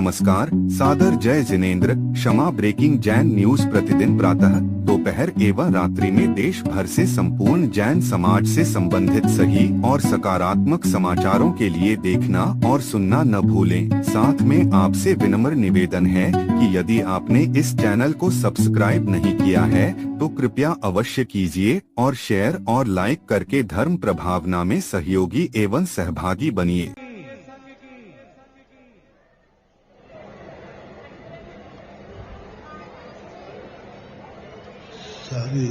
नमस्कार, सादर जय जिनेंद्र। क्षमा ब्रेकिंग जैन न्यूज प्रतिदिन प्रातः, दोपहर एवं रात्रि में देश भर से संपूर्ण जैन समाज से संबंधित सही और सकारात्मक समाचारों के लिए देखना और सुनना न भूलें। साथ में आपसे विनम्र निवेदन है कि यदि आपने इस चैनल को सब्सक्राइब नहीं किया है तो कृपया अवश्य कीजिए और शेयर और लाइक करके धर्म प्रभावना में सहयोगी एवं सहभागी बनिए। सारी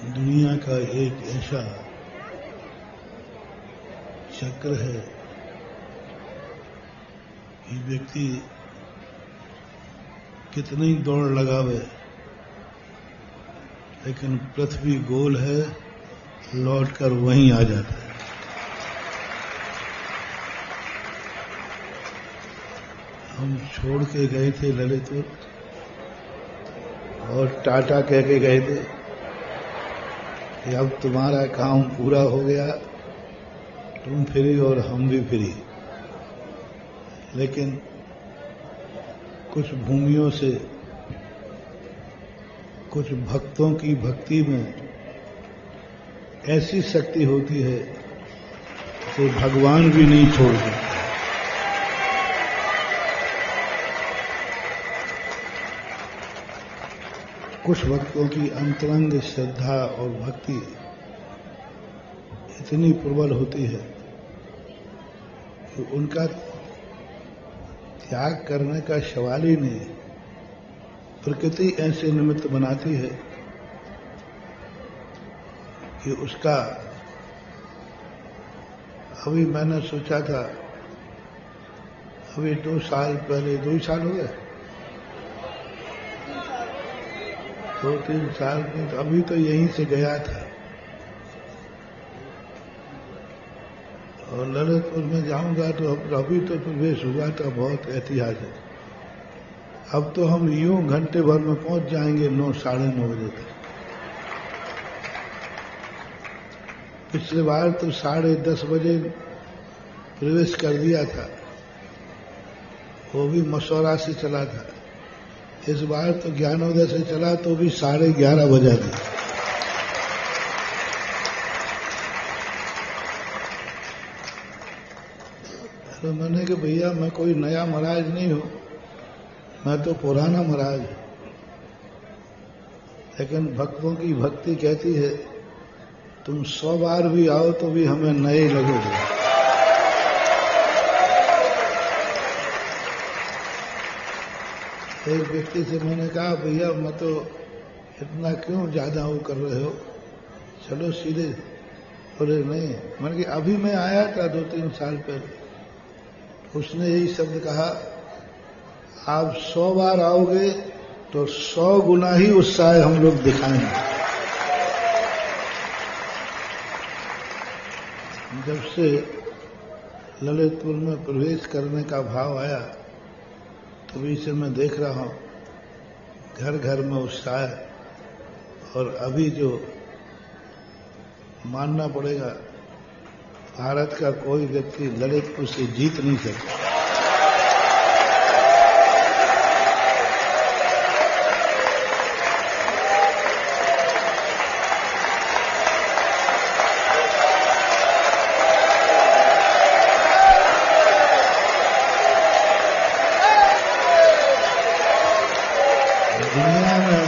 दुनिया का एक ऐसा चक्र है कि व्यक्ति कितनी दौड़ लगावे, लेकिन पृथ्वी गोल है, लौटकर वहीं आ जाता है। हम छोड़ के गए थे ललितपुर और टाटा कह के गए थे कि अब तुम्हारा काम पूरा हो गया, तुम फ्री और हम भी फ्री। लेकिन कुछ भूमियों से, कुछ भक्तों की भक्ति में ऐसी शक्ति होती है कि भगवान भी नहीं छोड़ सकते। कुछ भक्तों की अंतरंग श्रद्धा और भक्ति इतनी प्रबल होती है कि उनका त्याग करने का सवाल ही नहीं। प्रकृति ऐसे निमित्त बनाती है कि उसका, अभी मैंने सोचा था, अभी 2 साल पहले, 2 साल हो गए, 2-3 साल में, तो अभी तो यहीं से गया था और ललितपुर में जाऊंगा तो अभी तो प्रवेश हुआ था बहुत ऐतिहासिक। अब तो हम यूं घंटे भर में पहुंच जाएंगे 9, साढ़े 9 बजे तक। पिछले बार तो 10:30 बजे प्रवेश कर दिया था, वो भी मशवरा से चला था। इस बार तो ज्ञानोदय से चला तो भी 11:30 बजा दी। तो मैंने कि भैया मैं कोई नया महाराज नहीं हूं, मैं तो पुराना महाराज हूं। लेकिन भक्तों की भक्ति कहती है तुम 100 बार भी आओ तो भी हमें नए लगोगे। एक व्यक्ति से मैंने कहा भैया मैं तो इतना क्यों ज्यादा वो कर रहे हो, चलो सीधे। बोले नहीं, मैंने कि अभी मैं आया था 2-3 साल पहले, उसने यही शब्द कहा, आप 100 बार आओगे तो 100 गुना ही उत्साह हम लोग दिखाएंगे। जब से ललितपुर में प्रवेश करने का भाव आया तभी से मैं देख रहा हूं घर घर में उत्साह। और अभी जो मानना पड़ेगा, भारत का कोई व्यक्ति ललितपुर से जीत नहीं सकता। दुनिया में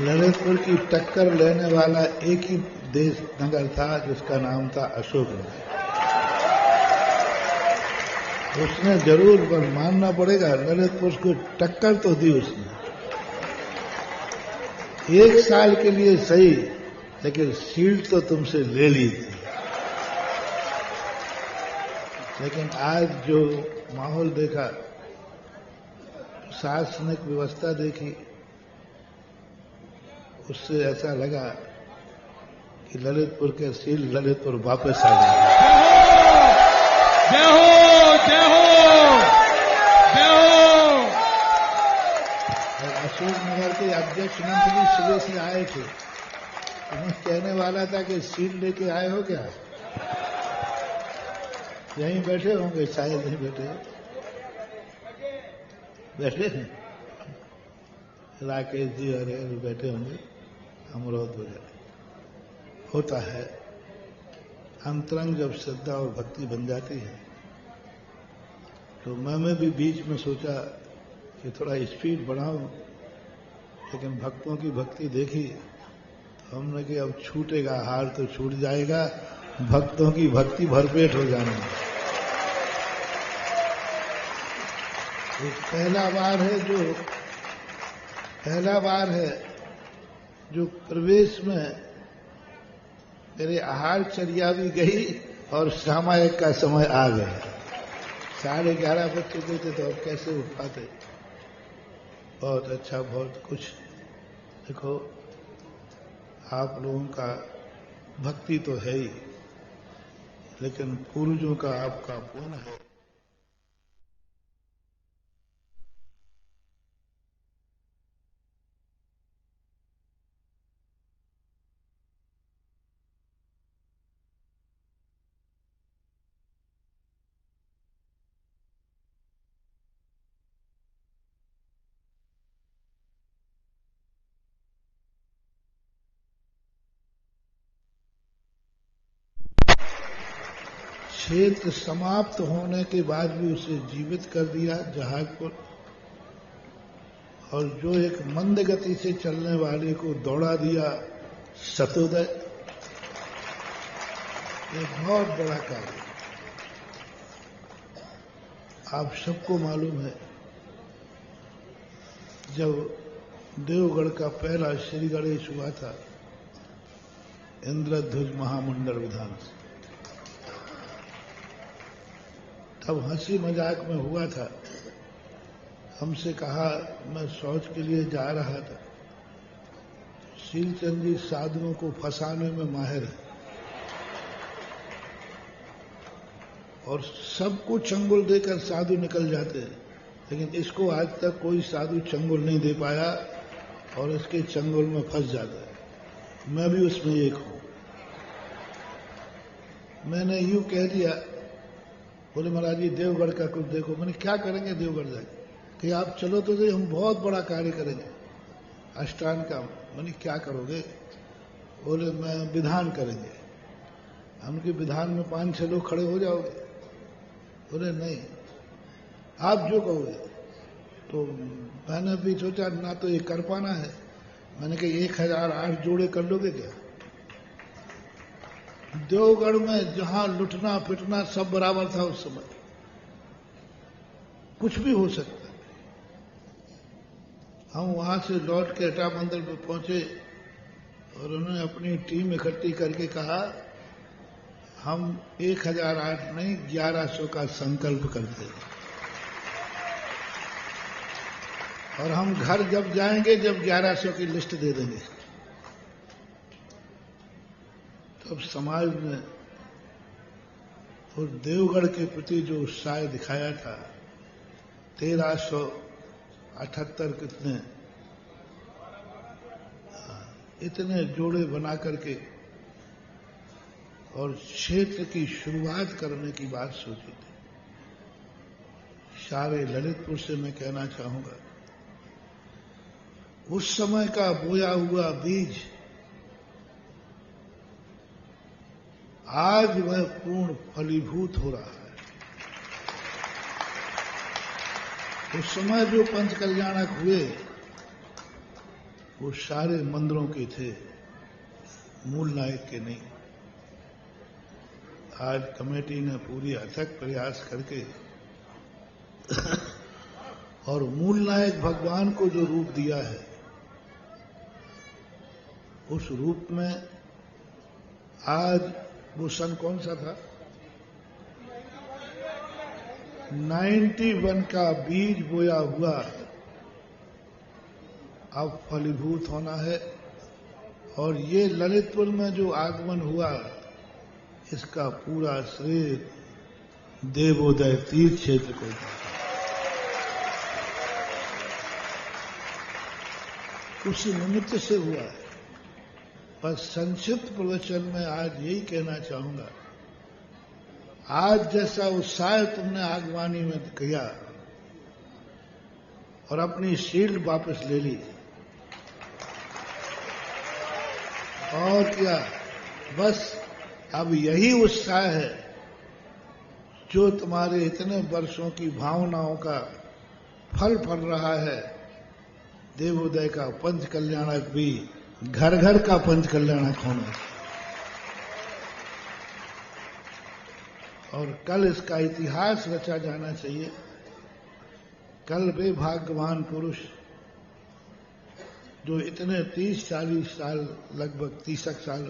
ललितपुर की टक्कर लेने वाला एक ही देश नगर था जिसका नाम था अशोकनगर। उसने जरूर, पर मानना पड़ेगा, ललितपुर को टक्कर तो दी उसने। 1 साल के लिए सही, लेकिन सीट तो तुमसे ले ली थी। लेकिन आज जो माहौल देखा, शासनिक व्यवस्था देखी, उससे ऐसा लगा कि ललितपुर के सील ललितपुर वापस आ गए। जय हो, जय हो, जय हो। अशोकनगर के अध्यक्ष मंत्री सुबह से आए थे, मैं कहने वाला था कि सील लेके आए हो क्या? यहीं बैठे होंगे, शायद यहीं बैठे हो, बैठे हैं राकेश जी और बैठे होंगे, अमरोध वगैरह। होता है अंतरंग जब श्रद्धा और भक्ति बन जाती है। तो मैं भी बीच में सोचा कि थोड़ा स्पीड बढ़ाऊं, लेकिन भक्तों की भक्ति देखी तो हमने कि अब छूटेगा हार तो छूट जाएगा, भक्तों की भक्ति भरपेट हो जानी। ये पहला बार है जो प्रवेश में मेरे आहार चर्या भी गई और सामायिक का समय आ गया। 11:30 बज चुके थे, तो अब कैसे उठ पाते। बहुत अच्छा, बहुत कुछ। देखो, आप लोगों का भक्ति तो है ही, लेकिन पूर्वजों का आपका पुण्य है। क्षेत्र समाप्त होने के बाद भी उसे जीवित कर दिया जहाज को, और जो एक मंद गति से चलने वाले को दौड़ा दिया सतोदय। एक बहुत बड़ा कार्य। आप सबको मालूम है, जब देवगढ़ का पहला श्री गणेश हुआ था इंद्रध्वज महामंडल विधान से, तब हंसी मजाक में हुआ था। हमसे कहा, मैं शौच के लिए जा रहा था, शीलचंद जी साधुओं को फंसाने में माहिर है और सबको चंगुल देकर साधु निकल जाते हैं, लेकिन इसको आज तक कोई साधु चंगुल नहीं दे पाया और इसके चंगुल में फंस जाता है। मैं भी उसमें एक हूं। मैंने यूं कह दिया, बोले महाराज जी देवगढ़ का कुछ देखो। मैंने क्या करेंगे देवगढ़ जाके? कि आप चलो तो सही, हम बहुत बड़ा कार्य करेंगे अष्टांग का। मैंने क्या करोगे? बोले मैं विधान करेंगे। हमके विधान में 5-6 लोग खड़े हो जाओगे? बोले नहीं, आप जो कहोगे। तो मैंने भी सोचा ना तो ये कर पाना है। मैंने कहा 1008 जोड़े कर लोगे क्या? देवगढ़ में जहां लुटना पिटना सब बराबर था उस समय, कुछ भी हो सकता। हम वहां से लौट के हटा मंदिर पे पहुंचे और उन्होंने अपनी टीम इकट्ठी करके कहा, हम 1008 नहीं 1100 का संकल्प करते हैं और हम घर जब जाएंगे जब 1100 की लिस्ट दे देंगे। तब समाज में उस देवगढ़ के प्रति जो उत्साह दिखाया था, 1378 कितने इतने जोड़े बना करके और क्षेत्र की शुरुआत करने की बात सोची थी। सारे ललितपुर से मैं कहना चाहूंगा, उस समय का बोया हुआ बीज आज वह पूर्ण फलीभूत हो रहा है। उस समय जो पंच कल्याणक हुए वो सारे मंदिरों के थे, मूल नायक के नहीं। आज कमेटी ने पूरी अथक प्रयास करके और मूल नायक भगवान को जो रूप दिया है, उस रूप में आज वो सन कौन सा था, 91 का बीज बोया हुआ अब फलीभूत होना है। और ये ललितपुर में जो आगमन हुआ, इसका पूरा श्रेय देवोदय तीर्थ क्षेत्र को। उसी निमित्त से हुआ है। बस संक्षिप्त प्रवचन में आज यही कहना चाहूंगा, आज जैसा उत्साह तुमने आगवानी में किया और अपनी शील्ड वापस ले ली, और क्या, बस अब यही उत्साह है जो तुम्हारे इतने वर्षों की भावनाओं का फल फल रहा है। देवोदय का पंच कल्याणक भी घर घर का पंच कल्याणक होना, और कल इसका इतिहास रचा जाना चाहिए। कल वे भाग्यवान पुरुष जो इतने 30-40 साल, लगभग 30 साल,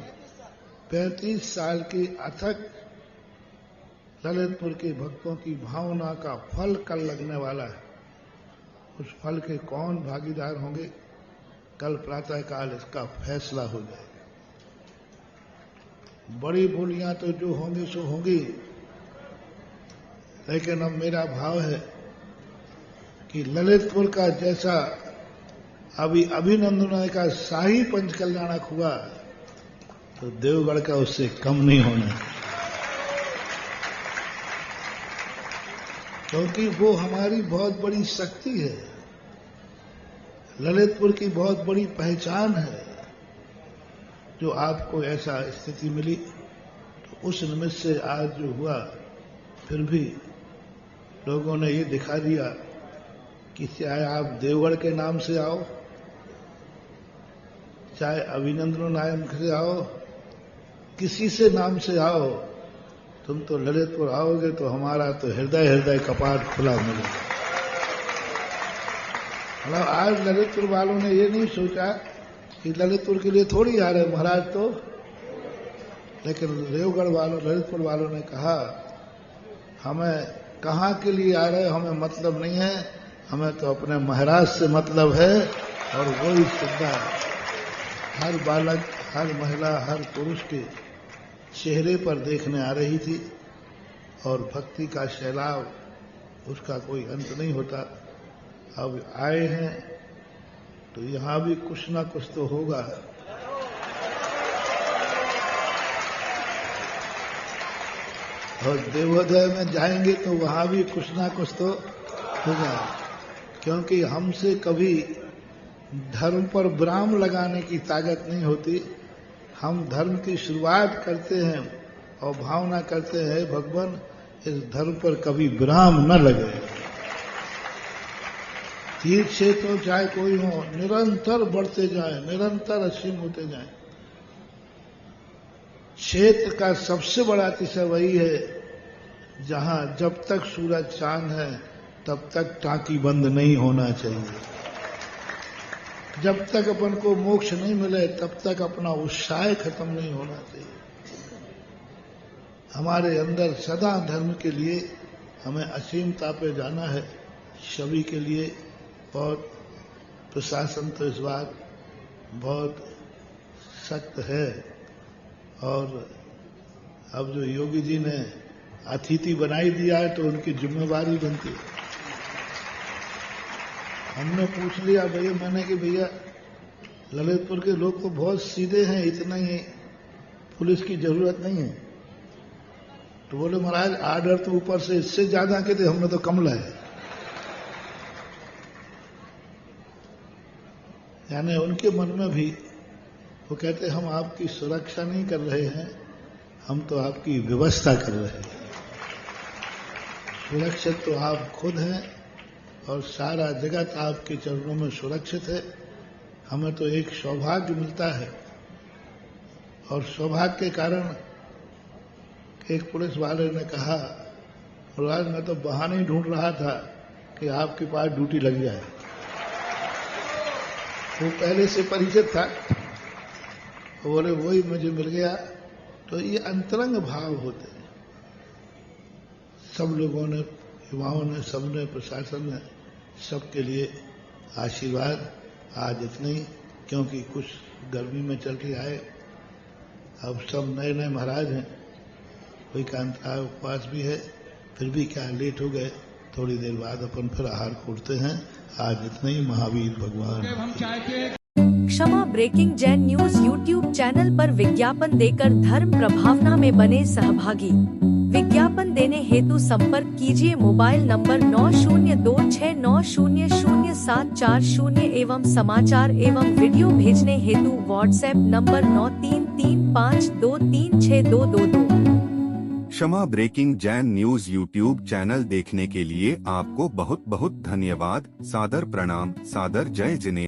35 साल की अथक ललितपुर के भक्तों की भावना का फल कल लगने वाला है, उस फल के कौन भागीदार होंगे, कल प्रातःकाल इसका फैसला हो जाएगा। बड़ी बोलियां तो जो होंगी सो होंगी, लेकिन अब मेरा भाव है कि ललितपुर का जैसा अभी अभिनंदन का शाही पंच कल्याणक हुआ, तो देवगढ़ का उससे कम नहीं होना, क्योंकि वो हमारी बहुत बड़ी शक्ति है, ललितपुर की बहुत बड़ी पहचान है। जो आपको ऐसा स्थिति मिली, तो उस निमित्त से आज जो हुआ, फिर भी लोगों ने ये दिखा दिया कि चाहे आप देवगढ़ के नाम से आओ, चाहे अभिनंदन नायक से आओ, किसी से नाम से आओ, तुम तो ललितपुर आओगे तो हमारा तो हृदय हृदय कपाट खुला मिलेगा। मतलब आज ललितपुर वालों ने ये नहीं सोचा कि ललितपुर के लिए थोड़ी आ रहे महाराज, तो लेकिन देवगढ़ वालों, ललितपुर वालों ने कहा हमें कहाँ के लिए आ रहे, हमें मतलब नहीं है, हमें तो अपने महाराज से मतलब है। और वही श्रद्धा हर बालक, हर महिला, हर पुरुष के चेहरे पर देखने आ रही थी, और भक्ति का सैलाब, उसका कोई अंत नहीं होता। अब आए हैं तो यहां भी कुछ ना कुछ तो होगा। और देवोदय में जाएंगे तो वहां भी कुछ ना कुछ तो होगा, क्योंकि हमसे कभी धर्म पर विराम लगाने की ताकत नहीं होती। हम धर्म की शुरुआत करते हैं और भावना करते हैं, भगवान इस धर्म पर कभी विराम न लगे। तीर्थ क्षेत्र चाहे कोई हो, निरंतर बढ़ते जाए, निरंतर असीम होते जाए। क्षेत्र का सबसे बड़ा अतिशय वही है जहां जब तक सूरज चांद है तब तक टांकी बंद नहीं होना चाहिए। जब तक अपन को मोक्ष नहीं मिले तब तक अपना उत्साह खत्म नहीं होना चाहिए। हमारे अंदर सदा धर्म के लिए हमें असीमता पे जाना है, सभी के लिए। बहुत प्रशासन तो इस बात बहुत सख्त है, और अब जो योगी जी ने अतिथि बनाई दिया है तो उनकी जिम्मेवारी बनती है। हमने पूछ लिया भैया, मैंने कि भैया ललितपुर के लोग तो बहुत सीधे हैं, इतना ही पुलिस की जरूरत नहीं है। तो बोले महाराज आर्डर तो ऊपर से इससे ज्यादा के थे, हमने तो कम लाए। यानी उनके मन में भी वो कहते हम आपकी सुरक्षा नहीं कर रहे हैं, हम तो आपकी व्यवस्था कर रहे हैं। सुरक्षित तो आप खुद हैं और सारा जगत आपके चरणों में सुरक्षित है। हमें तो एक सौभाग्य मिलता है, और सौभाग्य के कारण एक पुलिस वाले ने कहा, महाराज मैं तो बहाने ही ढूंढ रहा था कि आपके पास ड्यूटी लग जाए। वो पहले से परिचित था, वो बोले वही मुझे मिल गया। तो ये अंतरंग भाव होते हैं। सब लोगों ने, युवाओं ने, सबने, प्रशासन ने, सबके लिए आशीर्वाद। आज इतने ही, क्योंकि कुछ गर्मी में चल के आए, अब सब नए नए महाराज हैं, कोई कांता उपवास भी है, फिर भी क्या लेट हो गए, थोड़ी देर बाद अपन फिर आहार खोलते हैं। आज इतना ही। महावीर भगवान। Kshama breaking Jain news YouTube channel पर विज्ञापन देकर धर्म प्रभावना में बने सहभागी। विज्ञापन देने हेतु संपर्क कीजिए मोबाइल नंबर 9026900740 एवं समाचार एवं वीडियो भेजने हेतु WhatsApp number 9335236222। Kshama breaking Jain news YouTube channel देखने के लिए आपको बहुत बहुत धन्यवाद। सादर प्रणाम, सादर जय जिनेंद्र।